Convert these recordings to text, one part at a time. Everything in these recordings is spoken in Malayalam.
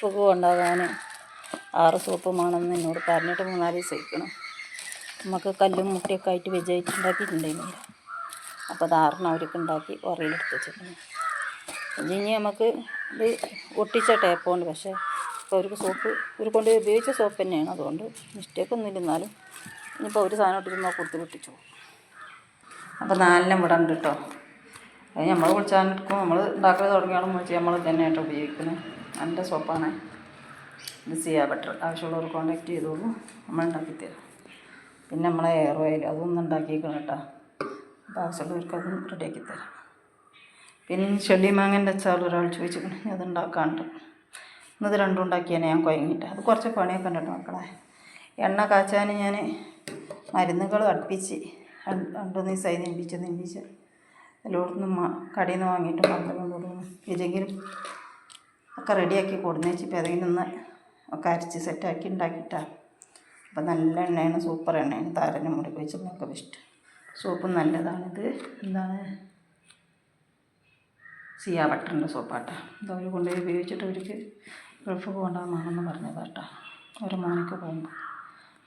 സോപ്പ് കൊണ്ടാകാൻ 6 സോപ്പ് വേണമെന്ന് എന്നോട് പറഞ്ഞിട്ട് 3-4 ദിവസം കഴിക്കണം. നമുക്ക് കല്ലും മുട്ടിയൊക്കെ ആയിട്ട് വെജായിട്ട് ഉണ്ടാക്കിയിട്ടുണ്ടായിരുന്നില്ല. അപ്പോൾ അത് 6 അവർക്ക് ഉണ്ടാക്കി ഉറയിലെടുത്ത് വെച്ചിട്ടുണ്ട്. ഇനി നമുക്ക് ഇത് ഒട്ടിച്ച ടേപ്പുണ്ട്. പക്ഷേ ഇപ്പോൾ അവർക്ക് സോപ്പ് ഒരു കൊണ്ട് ഉപയോഗിച്ച സോപ്പ് തന്നെയാണ്. അതുകൊണ്ട് മിസ്റ്റേക്കൊന്നും ഇല്ലെന്നാലും ഇനിയിപ്പോൾ ഒരു സാധനം ഒട്ടിച്ചുമ്പോൾ കൊടുത്ത് പൊട്ടിച്ചു. അപ്പോൾ 4 ഇവിടെ ഉണ്ട് കേട്ടോ. അത് നമ്മൾ വിളിച്ചാൽ നമ്മൾ ഉണ്ടാക്കൽ തുടങ്ങിയാലും വിളിച്ച് നമ്മൾ തന്നെയായിട്ട് ഉപയോഗിക്കുന്നത്. നല്ല സോപ്പാണ്. ഇത് സിയ ബട്ടർ. ആവശ്യമുള്ളവർ കോൺടാക്ട് ചെയ്തോളൂ, നമ്മൾ ഉണ്ടാക്കിത്തരാം. പിന്നെ നമ്മളെ എയർ ഓയിൽ അതൊന്നും ഉണ്ടാക്കിയേക്കണം കേട്ടോ. അപ്പോൾ ആവശ്യമുള്ളവർക്ക് അതും റെഡിയാക്കി തരാം. പിന്നെ ചെള്ളി മാങ്ങൻ്റെ അച്ചാർ ഒരാൾ ചോദിച്ചിട്ടുണ്ടെങ്കിൽ അത് ഉണ്ടാക്കാണ്ട് ഇന്നത് രണ്ടും ഉണ്ടാക്കിയാണ് ഞാൻ കുഴങ്ങിയിട്ട്. അത് കുറച്ച് പണിയൊക്കെ ഉണ്ട് കേട്ടോ മക്കളെ. എണ്ണ കാച്ചാൻ ഞാൻ മരുന്നുകൾ അടുപ്പിച്ച് 2 ദിവസമായി നെല്ലിച്ച് എല്ലായിടത്തും കടയിൽ നിന്ന് വാങ്ങിയിട്ട് മറന്നു ഏതെങ്കിലും ഒക്കെ റെഡിയാക്കി കൊടുന്ന് വെച്ചിപ്പോൾ ഏതെങ്കിലും ഒന്ന് ഒക്കെ അരച്ച് സെറ്റാക്കി ഉണ്ടാക്കിയിട്ടാണ്. അപ്പോൾ നല്ല എണ്ണയാണ്, സൂപ്പർ എണ്ണയാണ്. താരൻ്റെ മുടി വെച്ചൊക്കെ ബെസ്റ്റ്. സോപ്പും നല്ലതാണിത്. എന്താണ് സിയ ബട്ടറിൻ്റെ സോപ്പാട്ടോ. ഇതവർ കൊണ്ടുപോയി ഉപയോഗിച്ചിട്ട് അവർക്ക് ഗൾഫ് പോകണ്ടാകുമെന്ന് പറഞ്ഞതാട്ടോ, ഒരു മോനിക്ക് പോകുമ്പോൾ.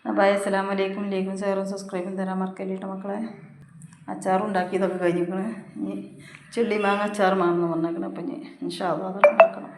അപ്പോൾ അസ്സലാമു അലൈക്കും. ലൈക്കും ഷെയറും സബ്സ്ക്രൈബും തരാൻ മറക്കല്ലേട്ടോ മക്കളെ. അച്ചാറും ഉണ്ടാക്കിയതൊക്കെ കഴിഞ്ഞിരിക്കണ്. ഇനി ചെള്ളി മാങ്ങ അച്ചാർ മാങ്ങുന്നു പറഞ്ഞേക്കണം. അപ്പം ഇനി ഇൻഷാ അല്ലാഹ് അത് ഉണ്ടാക്കണം.